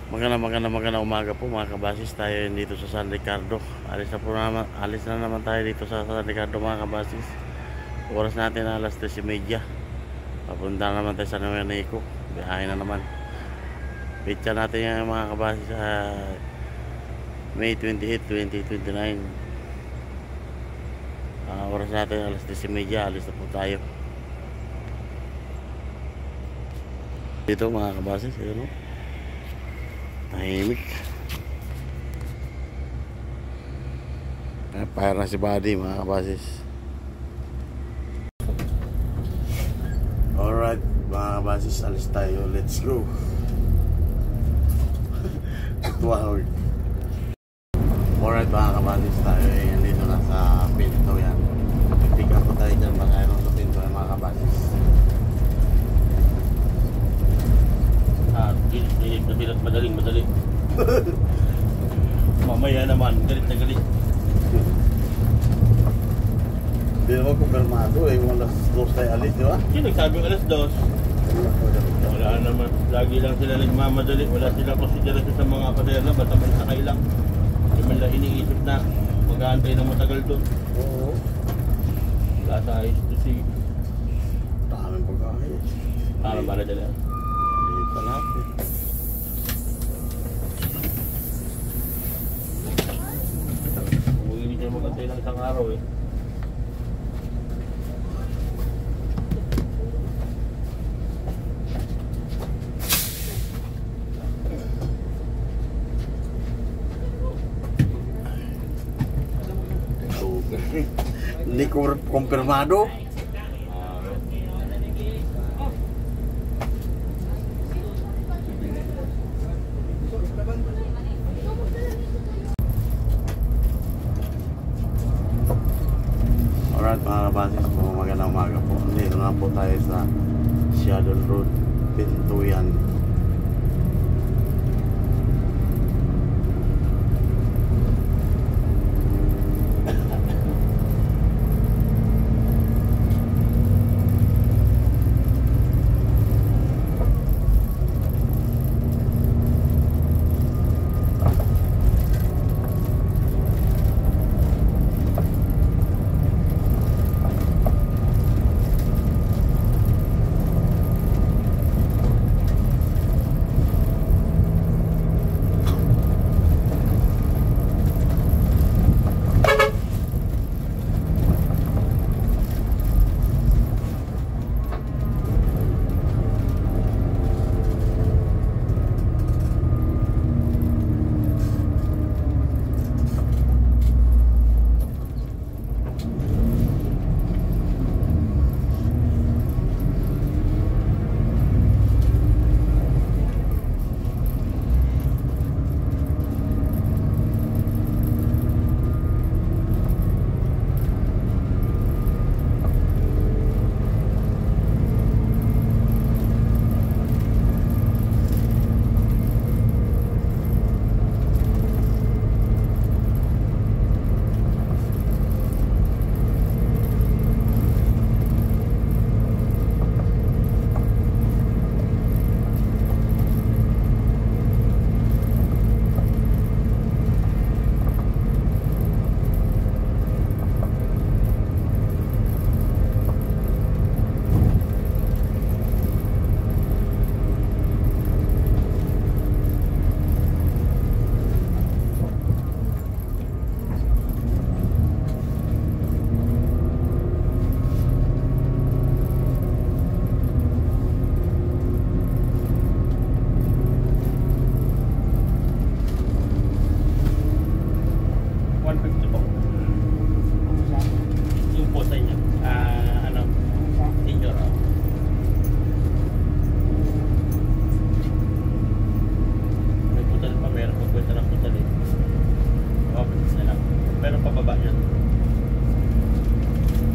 Magandang umaga po mga kabasis. Tayo dito sa San Ricardo. Alis na naman tayo dito sa San Ricardo mga kabasis. Oras natin alas 3:30. Papunta naman tayo sa Nueva Ecija. Biyahe na naman. Pitcha natin yung mga kabasis sa May 28, 2029. Oras natin alas 3:30. Alis na po tayo dito mga kabasis. Ayun o, tahimik. Fire na si Buddy mga kabasis. Alright mga kabasis, alis tayo. Let's go. Tuwahog. Alright mga kabasis, tayo dito na sa Pinto yan. Pick up ko tayo dyan baka yun sa Pinto yan mga kabasis. Gilit madaling mamaya naman galit na galit. Hindi naman kumpirmado eh, alas 2 tayo alis, di ba? Sino nagsabing alas 2? Wala naman, lagi lang sila nagmamadali. Wala silang konsiderasyon sa mga pasahero. Basta may sakay lang, hindi man lang iniisip na mag-aantay ng matagal doon. Oo, Wala sa ayos to see. daming pagkain. Para dali. Dito natin. Kung hindi siya mag-antay lang isang araw eh. Hindi kumpirmado. Alright mga kabasis, magandang umaga po. Dito na po tayo sa Shadow Road, Pintuyan.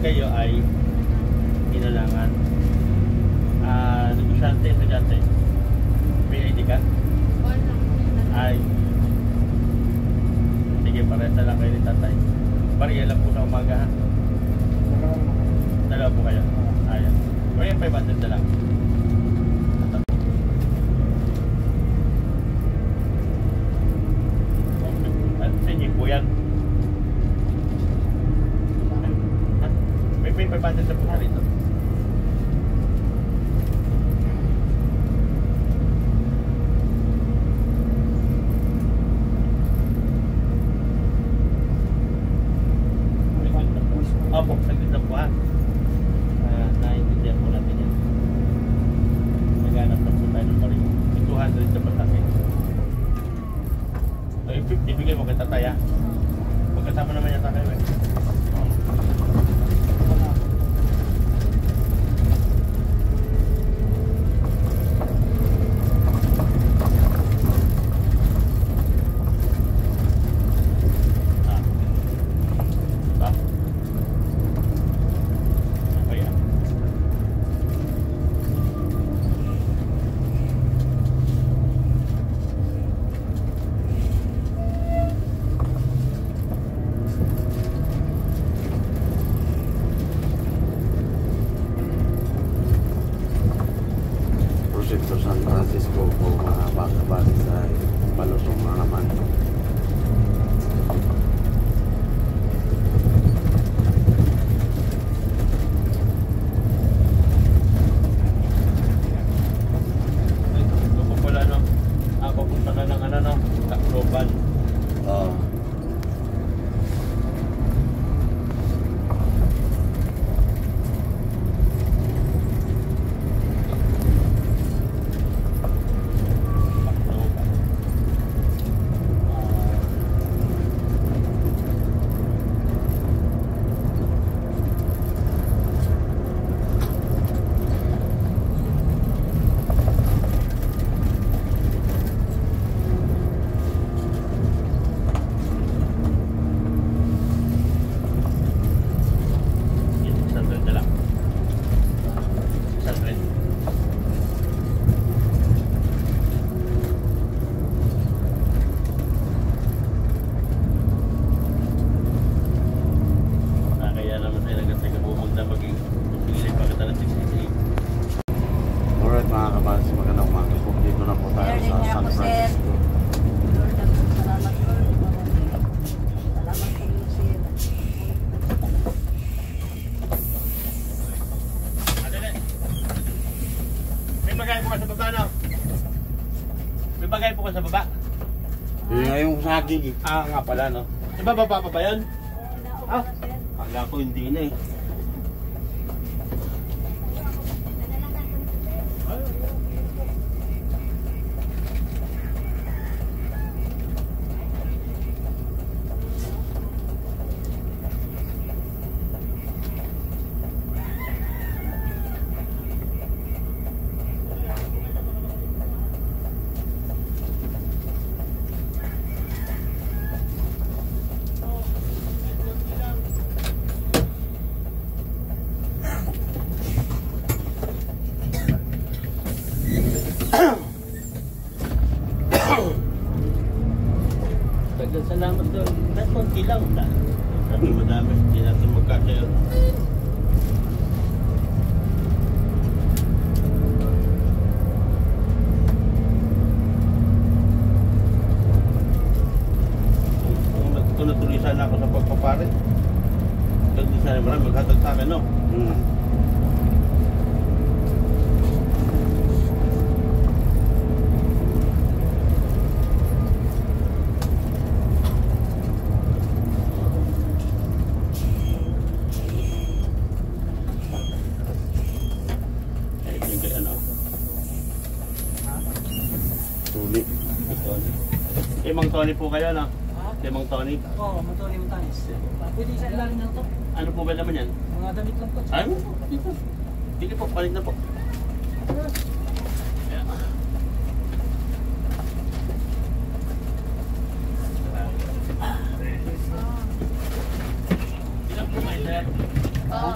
Kayo ay kailangan estudyante. May ID ka? Ay, sige, parehas na lang kayo ni tatay. Bariya lang po sa umaga ha? Dalawa po kayo? Ayan. O yan, 500 na lang. may tatay ha. Pagkasama naman yata kayo eh. Prosyekto San Francisco po mga kabasis ay palusong na naman. Ito po pala no. Papunta ka ng ano no. Tacloban. Oo. Alright mga kabasis, magandang umaga po. Dito na po tayo sa San Francisco. Salamat po. Salamat po, sir. May bagay po ka sa baba no? May bagay po ka sa baba? Yun nga yung saging eh. Ah nga pala no. Sa baba pa ba yan? Ah, akala ko hindi na eh. Dagang salamat doon. Kahit konti lang. Sabi madami. Hindi natin magkasya yun. Kung natuloy sana ako sa pagpapare. Hindi sana marami maghatag sa akin, no? Tuli. Mang Tony po kayo, no? Mang Tony. Oo, Tony Montanes. Pwede sa ilalim na to. Ano po ba naman yan? Mga damit lang to. Ay mo po, dito. Sige po, palit na po. Ilan po kayo, sir? Oo.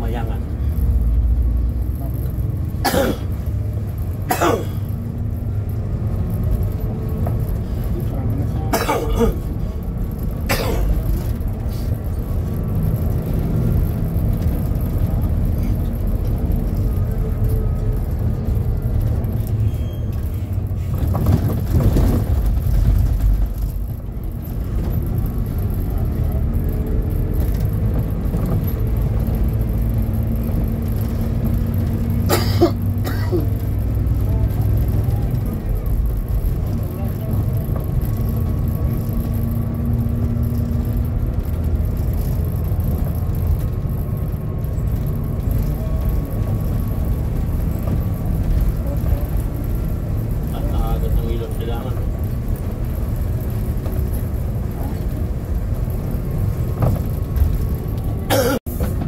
Mayangan.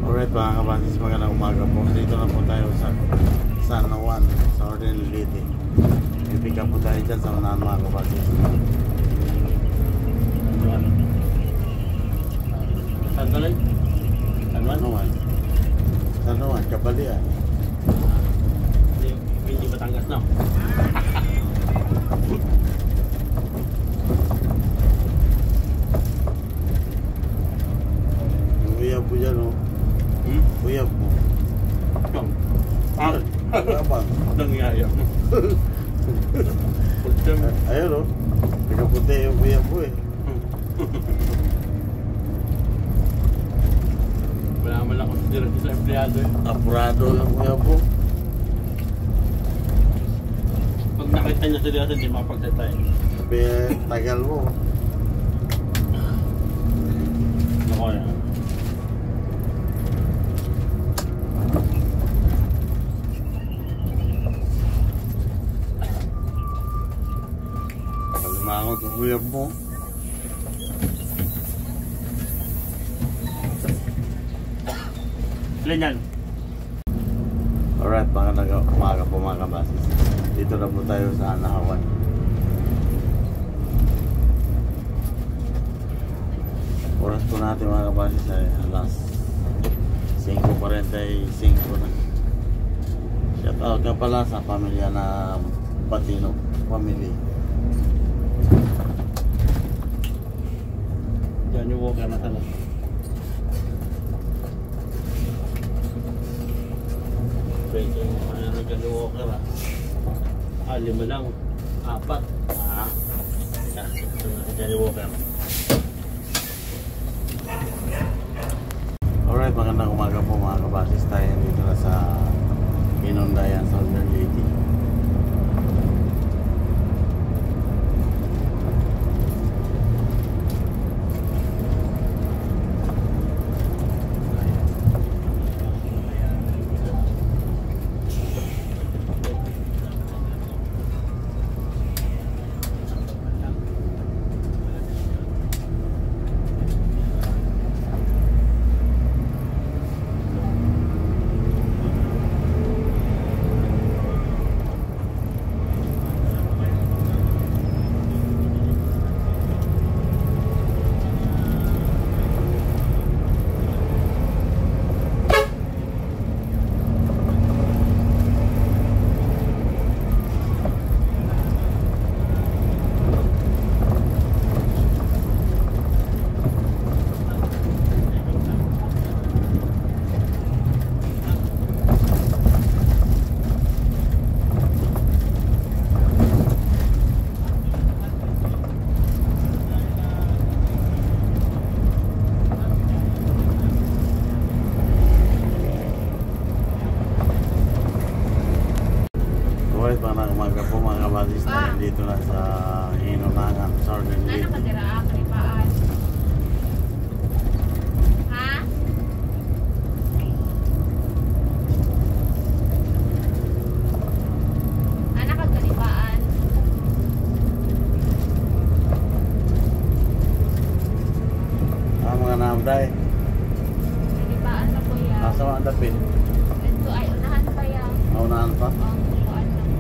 Alright mga kabasis, magandang umaga po. Dito na po tayo sa San Juan, Southern Leyte. May pick up po tayo dyan sa unahan mga kabasis. Saan tuloy? San Juan? San Juan, Kapalian. Hindi Batangas na. Yung uyab po dyan o. Uyab po. Kapag. Nangyaya. Ayun o. Nakaputi yung uyab po eh. Wala man lang konsiderasyon sa empleyado eh. Apurado ng uyab po. Pag nakita niya sila hindi makapagtatay. Sabi tagal mo. Ako yan. Palimangot ang uyab mo. Ilan yan? Alright, magandang umaga po mga kabasis. Dito na po tayo sa Anahawan. Oras po natin mga kabasis ay alas 5:45 na. Shout out ka pala sa pamilya na Patino family. Diyan yung walker na sana. Pwede yung ano na dyan yung walker ah. 5 lang. 4. Diyan yung walker. Alright, magandang umaga po mga kabasis. Tayo dito na sa Inundayan, Southern Leyte. Alright, magandang umaga po mga kabasis. Tayo dito na sa Inundayan, Southern Ano Leyte. ka dira kalipaan? Ha? Anak ka kalipaan? Mga naamday. Kalipaan na kuya. Nasa mga dapit. Ito ay unahan pa yan. Naunahan pa. Ang kuan lang.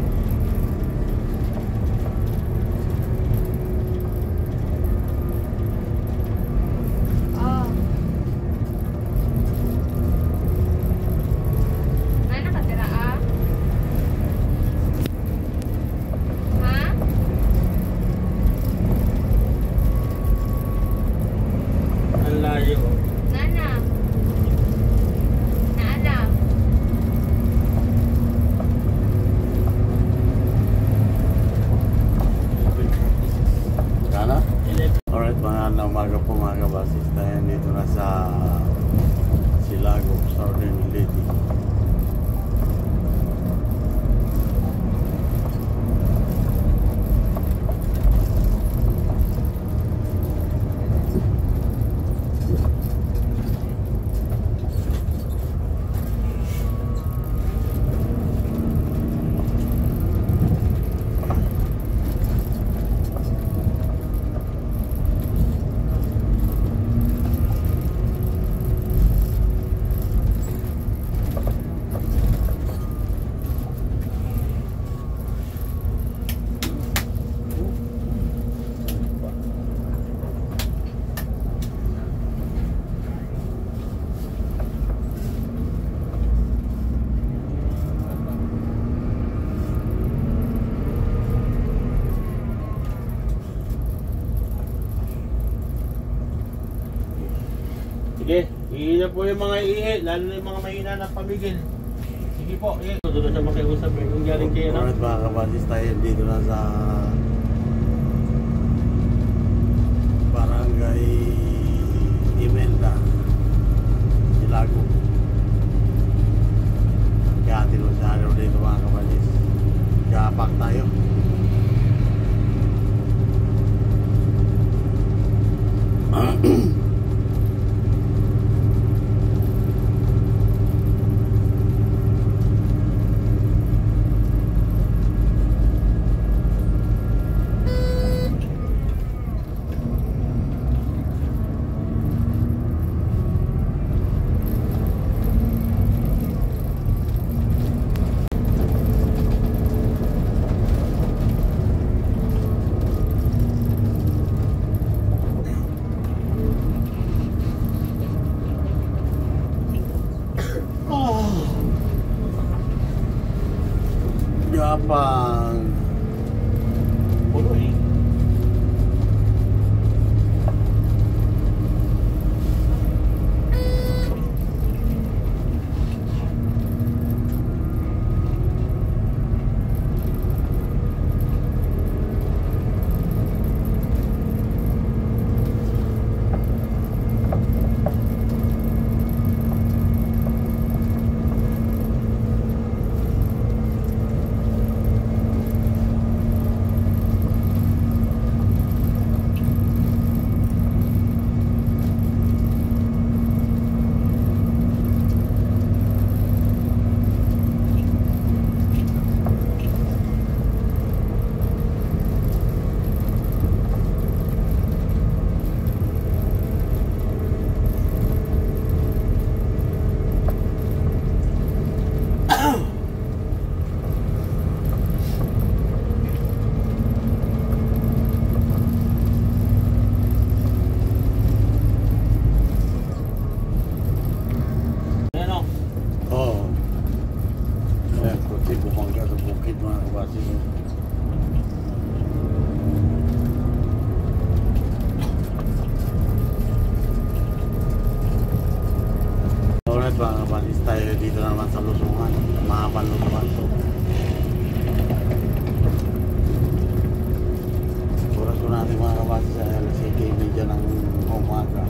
Oh. na po yung mga iihi, lalo na yung mga mahina ng pamigil. Sige po, doon siya makiusap eh. Yung galing kayo na. Alright mga kabasis, tayo dito na sa Barangay Imenda, Silago. Kaya atin mo sa araw dito mga kabasis. Gapak tayo. Gapang. Puno eh. Ayan o. Oo. Ayan, kunti bumangga sa bukid mga kabasis. Alright mga kabasis, tayo dito naman sa Lusungan. Mahabang Lusungan to. Oras ko natin mga kabasis ay alas 7:30 ng umaga.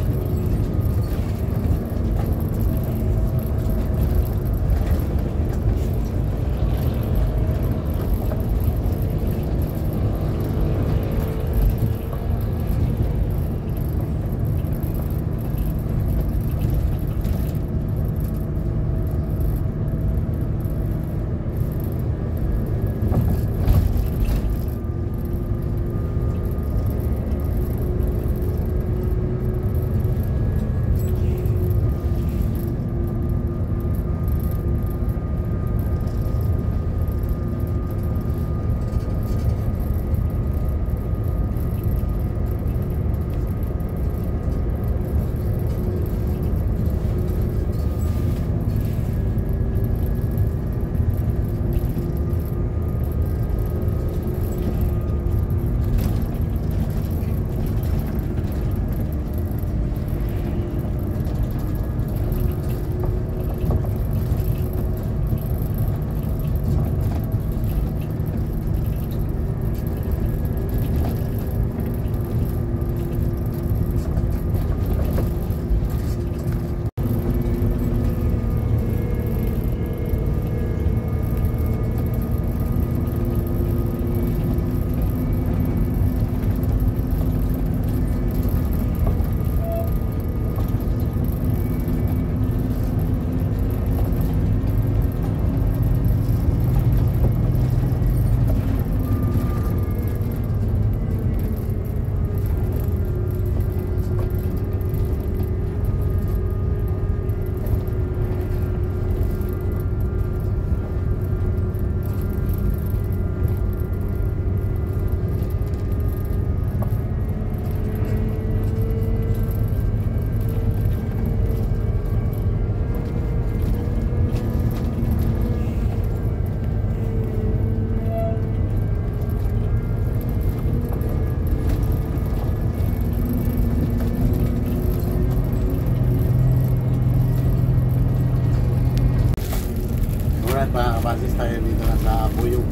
Alright mga kabasis, tayo dito na sa Buyog.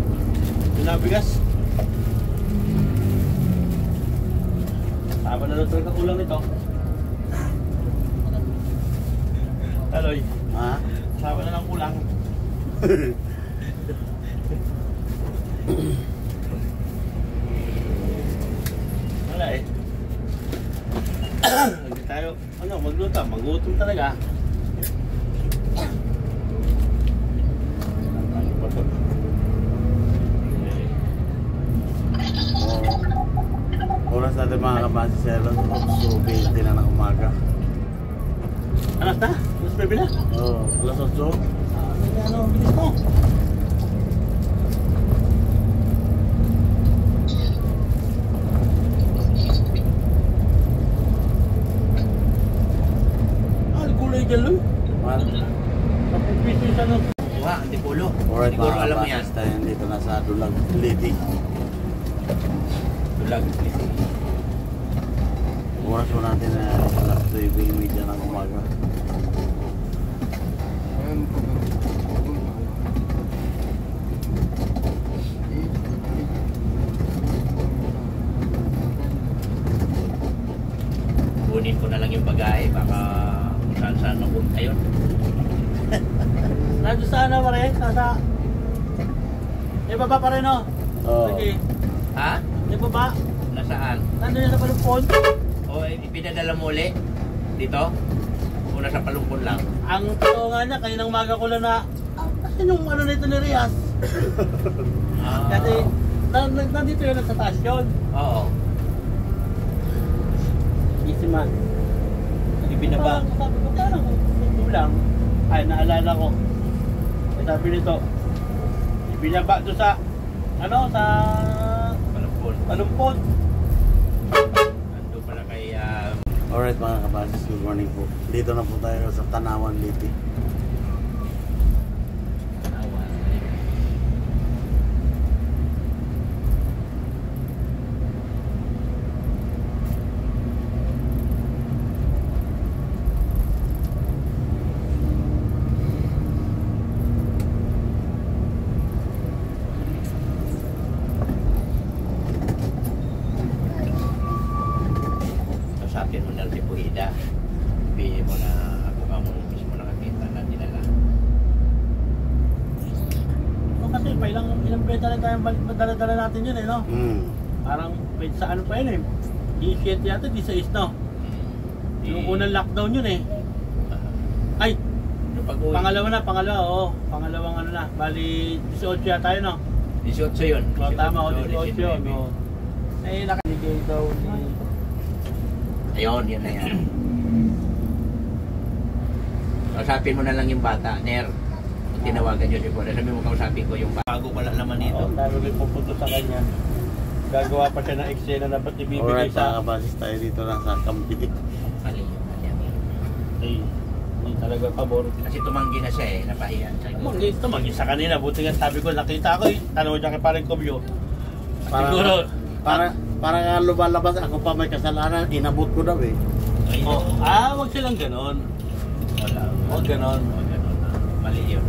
Pinabigas. Tama na lang talaga ulang nito. Taloy, Ha? tama na lang ulang. Wala eh. Hindi tayo, magluto, magutom talaga. Oras natin mga kabasis, 7:20 na ng umaga. Alas na? Alas 9 na? Oo, alas 8. Ano, bilis mo. Gulay dyan lang. Kapag business ano. Wah, Antipolo. Alright Siguro mga alam mo yan. kabasis, tayo dito na sa Dulag Lady. Dulag. Oras po natin na alas 9:30 ng umaga. Kunin ko na lang yung bagay. Baka saan-saan mapunta yun. Nandun sana pa rin. Nasa... Yung baba pa rin oh. Oo. Sige. Ha? Yung baba. Nasaan? Nandun yan sa palumpon. O ipinadala mo uli? Dito? O nasa palumpon lang? Ang totoo nga niya, kaninang umaga ko lang na... kasi yung ano nito ni Rias. Kasi nandito yun sa stasyon. Oo. Easy man. Ibinaba. Sabi ko, parang ito lang. Ay, naalala ko. Sabi nito, ibinaba doon sa, ano, sa Palumpon. palumpon. Ando pala kay... Alright mga kabasis, good morning po. Dito na po tayo sa Tanawan Lady. Awan. Kasakin mo na si Puhida. Sabihin mo na ako ka mo mismo nakakita na dinala. No, kasi pa ilang beta na tayong dala-dala natin yun eh, no? Parang pwede sa ano pa yun eh. 17 yata, 16 no? Yung unang lockdown yun eh. Ay, Yung pag-uwi. pangalawa, oo. Pangalawang ano na. Bali, 18 yata yun, no? 18 yun. O, tama, o, 18, 18 yun, no? Eh, nakaligay daw ni... Ayun, yun na yan. Kausapin mo na lang yung bata, Ner. Kung tinawagan nyo si Puhida, sabi mo kausapin ko yung bata. Bago pala naman ito. Oo, tayo rin pupunto sa kanya. Gagawa pa siya ng eksena na ba't ibibigay Alright mga sa... kabasis, tayo dito na sa Kampitik. Mali yun, mali. Ay, hindi talaga pabor. Kasi tumanggi na siya eh, napahiyan. Tumanggi sa kanina, buti nga sabi ko, nakita ko eh. Tanong niya kay parang Kubyo. Siguro, Para nga lumalabas ako pa may kasalanan, inabot ko daw eh. wag silang ganon. Wala. Wag ganon. Wag ganon. Mali yun.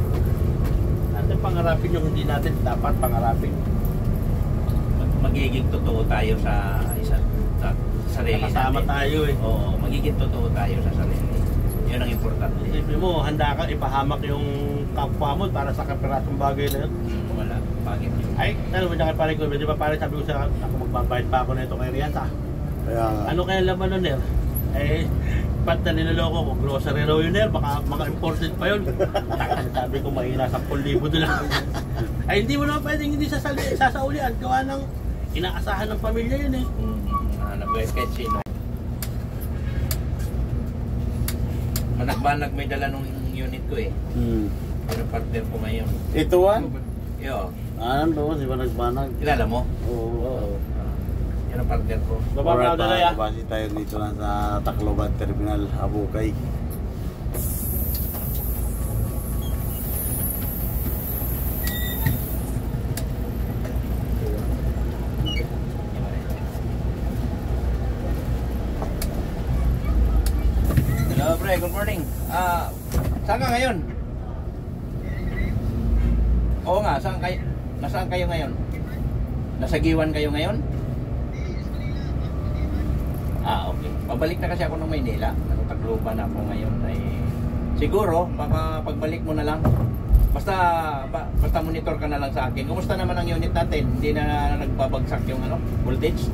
Natin pangarapin yung hindi natin dapat pangarapin. Magiging totoo tayo sa sarili Nakasama natin. tayo eh. Oo, magiging totoo tayo sa sarili. Yun ang importante. Isipin mo, handa ka ipahamak yung kapwa mo para sa kapirasong bagay na yun. Wala. Bakit yun? Ay, tanong mo niya kay parang Kubyo, di ba parang sabi ko sa ako magbabayad pa ako na ito kay Rian ha? Kaya nga. Ano kaya laman nun eh? Eh, ba't na niloloko ko? Grocery raw yun eh, baka imported pa yun. Sabi ko mahina 10,000 doon lang. Ay, hindi mo naman pwedeng hindi sasaulian. Gawa ng inaasahan ng pamilya yun eh. Kahit sino. Managbanag may dala nung unit ko eh. Pero partner ko ngayon. Ito one? Yo, Ano, di ba nagbanag? kilala mo? Oo. Yan ang partner ko. Baba Alright na mga ya. kabasis, tayo dito na sa Tacloban Terminal, Abukay. Hello pre, good morning. Saan ka ngayon? Oo nga, nasaan kayo ngayon? Nasa Giwan kayo ngayon? Okay. Pabalik na kasi ako ng Maynila. Nagtagluban na ako ngayon. Ay, siguro, baka pagbalik mo na lang. Basta monitor ka na lang sa akin. Kumusta naman ang unit natin? Hindi na nagbabagsak yung voltage?